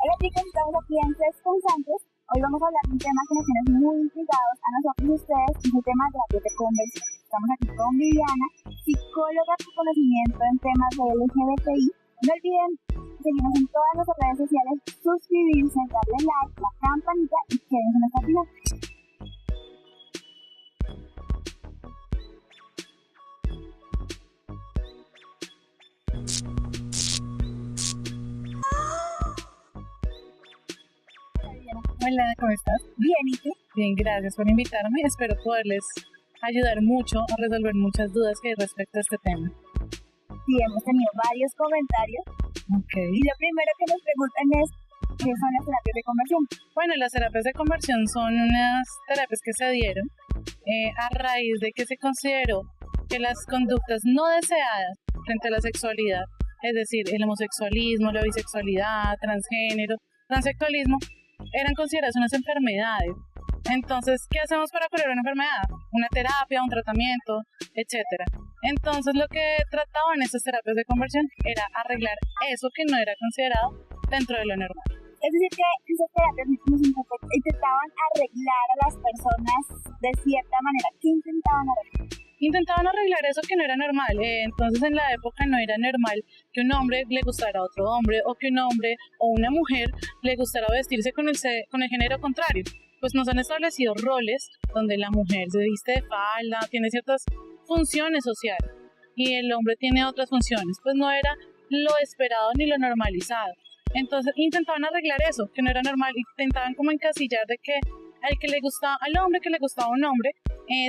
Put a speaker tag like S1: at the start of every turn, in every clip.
S1: Hola chicos, estamos aquí en Tres Pensantes. Hoy vamos a hablar de un tema que nos tiene muy intrigados a nosotros y a ustedes, y es el tema de la de conversión. Estamos aquí con Viviana, psicóloga con conocimiento en temas de LGBTI. No olviden seguirnos en todas nuestras redes sociales, suscribirse, darle like, la campanita y quédense hasta el final.
S2: Hola, ¿cómo estás?
S1: Bien, ¿y tú?
S2: Bien, gracias por invitarme. Espero poderles ayudar mucho a resolver muchas dudas que hay respecto a este tema.
S1: Sí, hemos tenido varios comentarios.
S2: Okay.
S1: Y lo primero que nos preguntan es, ¿qué son las terapias de conversión?
S2: Bueno, las terapias de conversión son unas terapias que se dieron a raíz de que se consideró que las conductas no deseadas frente a la sexualidad, es decir, el homosexualismo, la bisexualidad, transgénero, transexualismo, eran consideradas unas enfermedades. Entonces, ¿qué hacemos para curar una enfermedad? Una terapia, un tratamiento, etcétera. Entonces, lo que trataban estas terapias de conversión era arreglar eso que no era considerado dentro de lo normal.
S1: Es decir, que esas terapias intentaban arreglar a las personas de cierta manera. ¿Qué intentaban arreglar?
S2: Intentaban arreglar eso que no era normal. Entonces, en la época no era normal que un hombre le gustara a otro hombre, o que un hombre o una mujer le gustara vestirse con el género contrario. Pues nos han establecido roles donde la mujer se viste de falda, tiene ciertas funciones sociales y el hombre tiene otras funciones. Pues no era lo esperado ni lo normalizado. Entonces intentaban arreglar eso, que no era normal, intentaban como encasillar de que al hombre que le gustaba un hombre,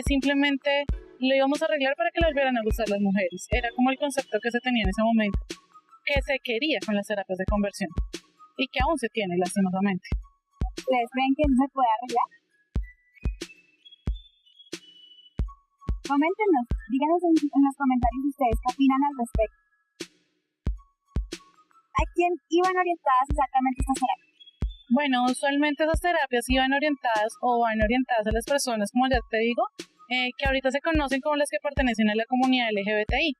S2: simplemente lo íbamos a arreglar para que le volvieran a gustar las mujeres. Era como el concepto que se tenía en ese momento, que se quería con las terapias de conversión y que aún se tiene lastimosamente.
S1: ¿Ustedes creen que no se puede arreglar? Coméntenos, díganos en los comentarios ustedes qué opinan al respecto. ¿A quién iban orientadas exactamente estas terapias?
S2: Bueno, usualmente esas terapias iban orientadas o van orientadas a las personas, como ya te digo, que ahorita se conocen como las que pertenecen a la comunidad LGBTI.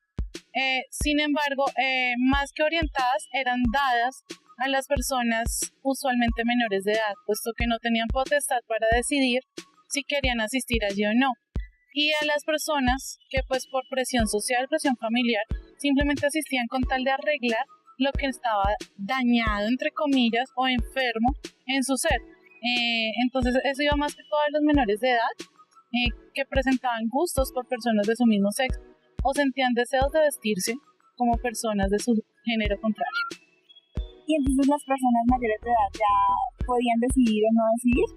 S2: Sin embargo, más que orientadas, eran dadas a las personas usualmente menores de edad, puesto que no tenían potestad para decidir si querían asistir allí o no. Y a las personas que pues por presión social, presión familiar, simplemente asistían con tal de arreglar lo que estaba dañado, entre comillas, o enfermo en su ser. Entonces eso iba más que todo a los menores de edad, que presentaban gustos por personas de su mismo sexo o sentían deseos de vestirse como personas de su género contrario.
S1: ¿Y entonces las personas mayores de edad ya podían decidir o no decidir?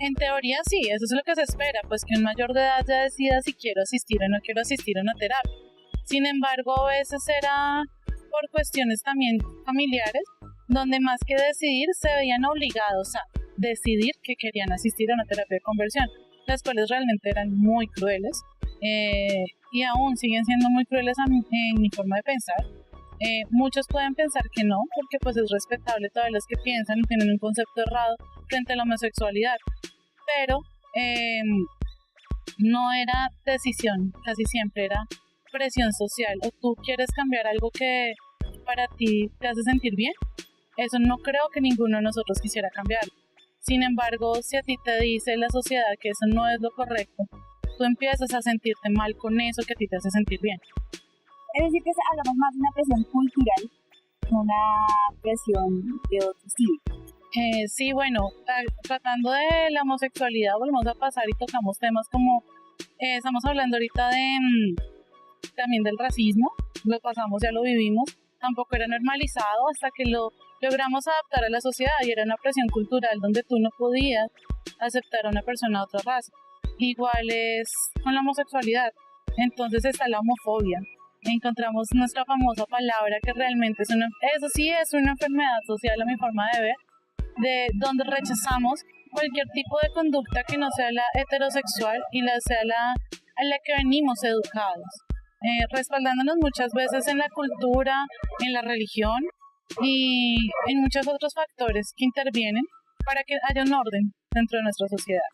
S2: En teoría sí, eso es lo que se espera, pues que un mayor de edad ya decida si quiero asistir o no quiero asistir a una terapia. Sin embargo, a veces era por cuestiones también familiares, donde más que decidir se veían obligados a decidir que querían asistir a una terapia de conversión, las cuales realmente eran muy crueles y aún siguen siendo muy crueles en mi forma de pensar. Muchos pueden pensar que no, porque pues es respetable todos los que piensan y tienen un concepto errado frente a la homosexualidad, pero no era decisión, casi siempre era presión social. O tú quieres cambiar algo que para ti te hace sentir bien, eso no creo que ninguno de nosotros quisiera cambiarlo. Sin embargo, si a ti te dice la sociedad que eso no es lo correcto, tú empiezas a sentirte mal con eso que a ti te hace sentir bien.
S1: Es decir, que hablamos más de una presión cultural, no una presión de otro estilo.
S2: Sí, bueno, tratando de la homosexualidad, volvemos a pasar y tocamos temas como, estamos hablando ahorita de también del racismo, lo pasamos, ya lo vivimos, tampoco era normalizado hasta que lo logramos adaptar a la sociedad y era una presión cultural donde tú no podías aceptar a una persona de otra raza. Igual es con la homosexualidad, entonces está la homofobia. Encontramos nuestra famosa palabra que realmente es eso sí es una enfermedad social a mi forma de ver, de donde rechazamos cualquier tipo de conducta que no sea la heterosexual y sea a la que venimos educados, respaldándonos muchas veces en la cultura, en la religión y en muchos otros factores que intervienen para que haya un orden dentro de nuestra sociedad.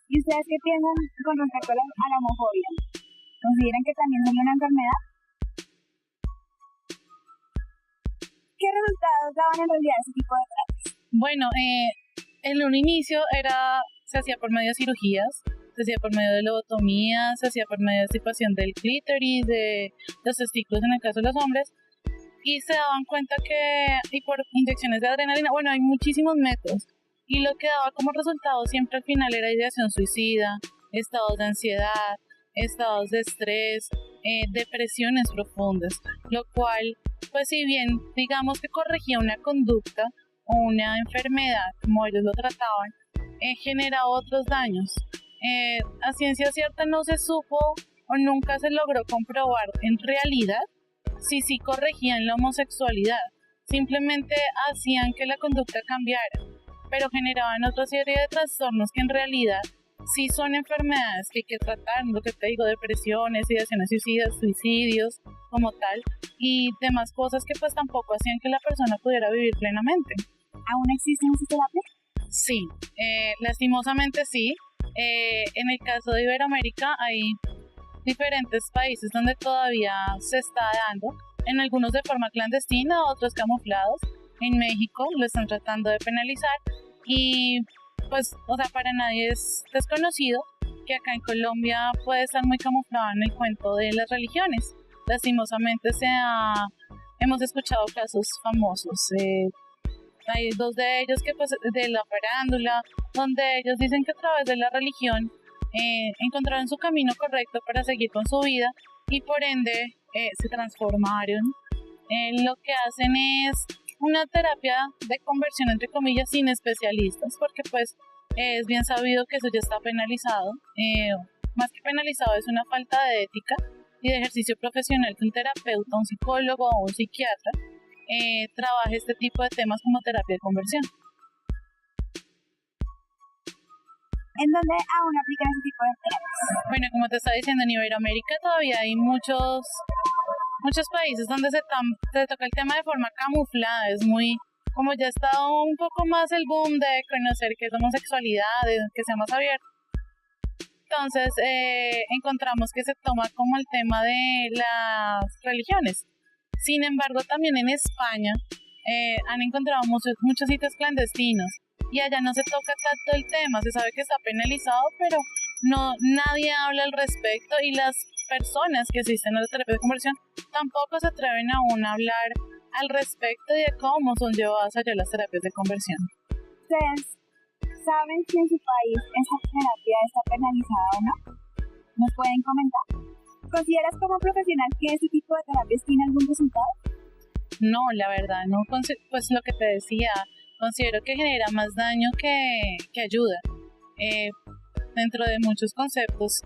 S1: ¿Y ustedes qué piensan con respecto a la homofobia? ¿Consideran que también es una enfermedad? ¿Qué resultados daban en realidad ese tipo de terapias?
S2: Bueno, en un inicio se hacía por medio de cirugías, se hacía por medio de lobotomía, se hacía por medio de extirpación del clítoris, de los testículos en el caso de los hombres, y se daban cuenta y por inyecciones de adrenalina, bueno, hay muchísimos métodos, y lo que daba como resultado siempre al final era ideación suicida, estados de ansiedad, estados de estrés, depresiones profundas, lo cual, pues si bien digamos que corregía una conducta o una enfermedad, como ellos lo trataban, genera otros daños. A ciencia cierta no se supo o nunca se logró comprobar en realidad si sí corregían la homosexualidad, simplemente hacían que la conducta cambiara, pero generaban otra serie de trastornos que en realidad sí son enfermedades que hay que tratar, lo que te digo, depresiones, ideaciones suicidas, suicidios como tal, y demás cosas que pues tampoco hacían que la persona pudiera vivir plenamente.
S1: ¿Aún existen esas terapias?
S2: Sí, lastimosamente sí. En el caso de Iberoamérica hay diferentes países donde todavía se está dando, en algunos de forma clandestina, otros camuflados. En México lo están tratando de penalizar y pues, o sea, para nadie es desconocido que acá en Colombia puede estar muy camuflado en el cuento de las religiones. Lastimosamente hemos escuchado casos famosos. Hay dos de ellos que pues de la farándula, donde ellos dicen que a través de la religión encontraron su camino correcto para seguir con su vida y por ende se transformaron. Lo que hacen es una terapia de conversión entre comillas sin especialistas, porque pues es bien sabido que eso ya está penalizado. Más que penalizado, es una falta de ética y de ejercicio profesional que un terapeuta, un psicólogo o un psiquiatra trabaje este tipo de temas como terapia de conversión.
S1: ¿En dónde aún aplican ese tipo de terapias?
S2: Bueno, como te estaba diciendo, en Iberoamérica todavía hay muchos países donde se toca el tema de forma camuflada. Es muy, como ya está un poco más el boom de conocer qué es homosexualidad, que sea más abierto. Entonces encontramos que se toma como el tema de las religiones. Sin embargo, también en España han encontrado muchos sitios clandestinos y allá no se toca tanto el tema. Se sabe que está penalizado, pero nadie habla al respecto y las personas que asisten a la terapia de conversión tampoco se atreven aún a hablar al respecto y de cómo son llevadas allá las terapias de conversión.
S1: ¿Ustedes saben si en su país esa terapia está penalizada o no? ¿Nos pueden comentar? ¿Consideras como profesional que este tipo de terapias tiene algún resultado?
S2: No, la verdad, no. Pues lo que te decía, considero que genera más daño que ayuda. Dentro de muchos conceptos,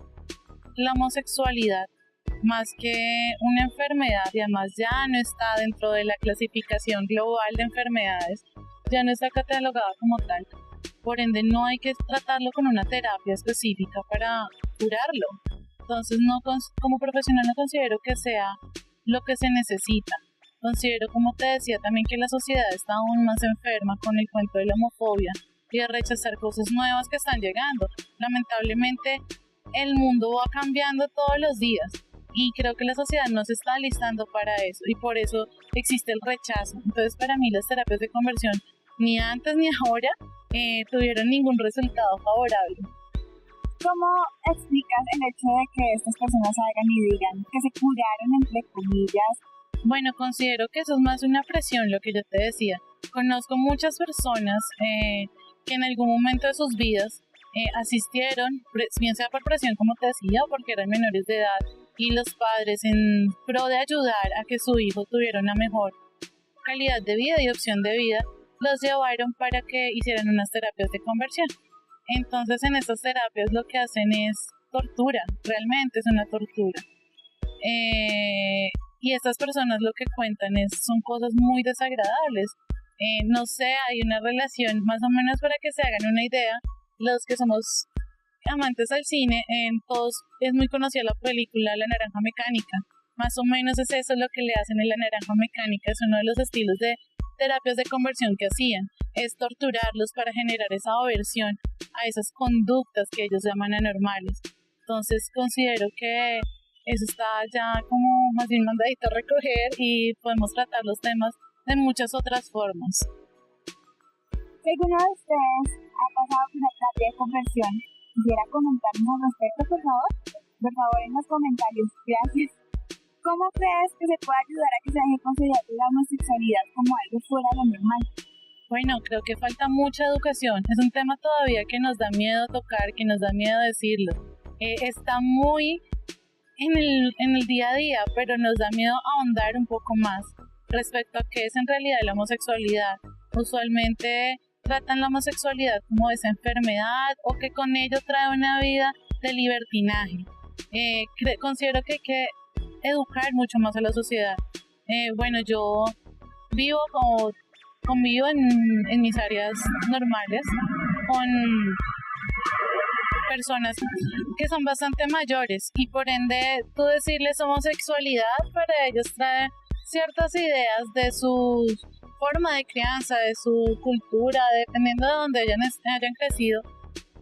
S2: la homosexualidad, más que una enfermedad, y además ya no está dentro de la clasificación global de enfermedades, ya no está catalogada como tal. Por ende, no hay que tratarlo con una terapia específica para curarlo. Entonces, como profesional no considero que sea lo que se necesita. Considero, como te decía, también que la sociedad está aún más enferma con el cuento de la homofobia y de rechazar cosas nuevas que están llegando. Lamentablemente, el mundo va cambiando todos los días y creo que la sociedad no se está alistando para eso y por eso existe el rechazo. Entonces, para mí las terapias de conversión ni antes ni ahora tuvieron ningún resultado favorable.
S1: ¿Cómo explicas el hecho de que estas personas salgan y digan que se curaron, entre comillas?
S2: Bueno, considero que eso es más una presión, lo que yo te decía. Conozco muchas personas que en algún momento de sus vidas asistieron, bien sea por presión, como te decía, o porque eran menores de edad, y los padres, en pro de ayudar a que su hijo tuviera una mejor calidad de vida y opción de vida, los llevaron para que hicieran unas terapias de conversión. Entonces, en estas terapias lo que hacen es tortura, realmente es una tortura. Y estas personas lo que cuentan son cosas muy desagradables. No sé, hay una relación, más o menos para que se hagan una idea, los que somos amantes al cine, todos es muy conocida la película La Naranja Mecánica. Más o menos es eso lo que le hacen en La Naranja Mecánica, es uno de los estilos de terapias de conversión que hacían, es torturarlos para generar esa aversión a esas conductas que ellos llaman anormales. Entonces considero que eso está ya como más bien mandadito a recoger y podemos tratar los temas de muchas otras formas.
S1: Si alguno de ustedes ha pasado por una terapia de conversión, quisiera comentarnos al respecto, por favor. Por favor, en los comentarios. Gracias. ¿Cómo crees que se puede ayudar a que se deje considerar la homosexualidad como algo fuera de lo normal?
S2: Bueno, creo que falta mucha educación. Es un tema todavía que nos da miedo tocar, que nos da miedo decirlo. Está muy en el día a día, pero nos da miedo ahondar un poco más respecto a qué es en realidad la homosexualidad. Usualmente tratan la homosexualidad como esa enfermedad o que con ello trae una vida de libertinaje. Considero que hay que educar mucho más a la sociedad. Bueno, yo convivo en mis áreas normales con personas que son bastante mayores y por ende tú decirles homosexualidad para ellos trae ciertas ideas de su forma de crianza, de su cultura, dependiendo de donde hayan crecido,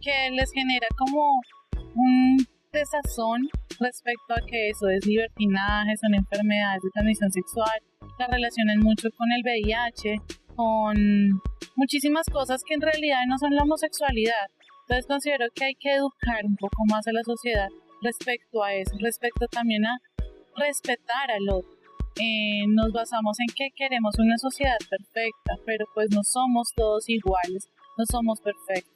S2: que les genera como un desazón respecto a que eso es libertinaje, son enfermedades de transmisión sexual, la relacionan mucho con el VIH, con muchísimas cosas que en realidad no son la homosexualidad. Entonces considero que hay que educar un poco más a la sociedad respecto a eso, respecto también a respetar al otro. Nos basamos en que queremos una sociedad perfecta, pero pues no somos todos iguales, no somos perfectos.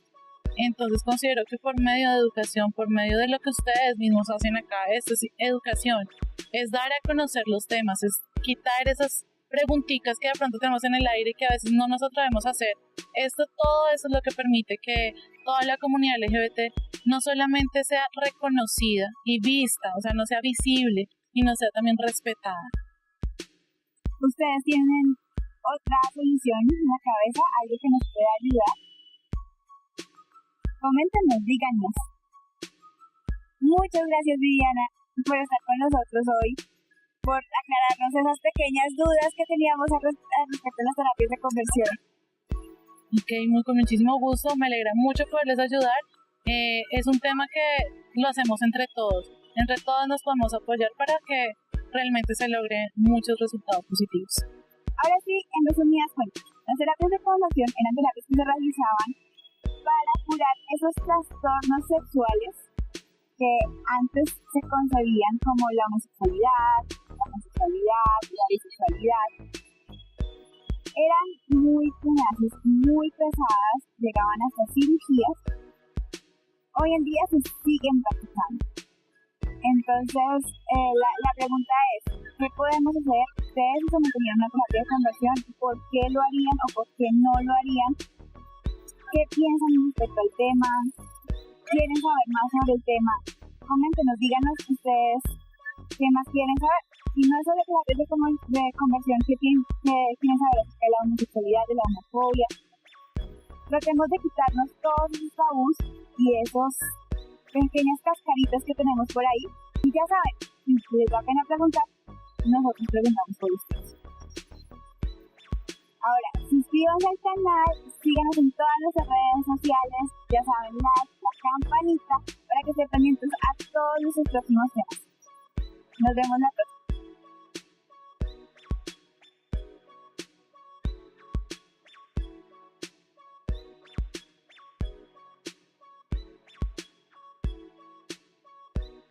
S2: Entonces considero que por medio de educación, por medio de lo que ustedes mismos hacen acá, esto es educación, es dar a conocer los temas, es quitar esas preguntitas que de pronto tenemos en el aire y que a veces no nos atrevemos a hacer. Todo eso es lo que permite que toda la comunidad LGBT no solamente sea reconocida y vista, o sea, no sea visible y no sea también respetada.
S1: ¿Ustedes tienen otra solución en la cabeza, algo que nos pueda ayudar? Coméntenos, díganos. Muchas gracias, Viviana, por estar con nosotros hoy, por aclararnos esas pequeñas dudas que teníamos respecto a las terapias de conversión.
S2: Ok, con muchísimo gusto, me alegra mucho poderles ayudar. Es un tema que lo hacemos entre todos nos podemos apoyar para que realmente se logren muchos resultados positivos.
S1: Ahora sí, en resumidas cuentas, las terapias de conversión eran terapias que se realizaban para curar esos trastornos sexuales que antes se concebían como la homosexualidad, la bisexualidad. Eran muy tenaces, muy pesadas, llegaban hasta cirugías. Hoy en día se siguen practicando. Entonces, la pregunta es, ¿qué podemos hacer? Ustedes si se mantenían una terapia de conversión, ¿por qué lo harían o por qué no lo harían? ¿Qué piensan respecto al tema? ¿Quieren saber más sobre el tema? Coméntenos, díganos ustedes qué más quieren saber. Si no es sobre terapias de conversión, ¿qué quieren saber acerca de la homosexualidad, de la homofobia? Tratemos de quitarnos todos esos tabús y esos pequeñas cascaritas que tenemos por ahí. Y ya saben, si les da pena preguntar, nosotros preguntamos por ustedes. Ahora, suscríbanse al canal, síganos en todas nuestras redes sociales, ya saben, la campanita para que estén pendientes a todos nuestros próximos temas. Nos vemos la próxima.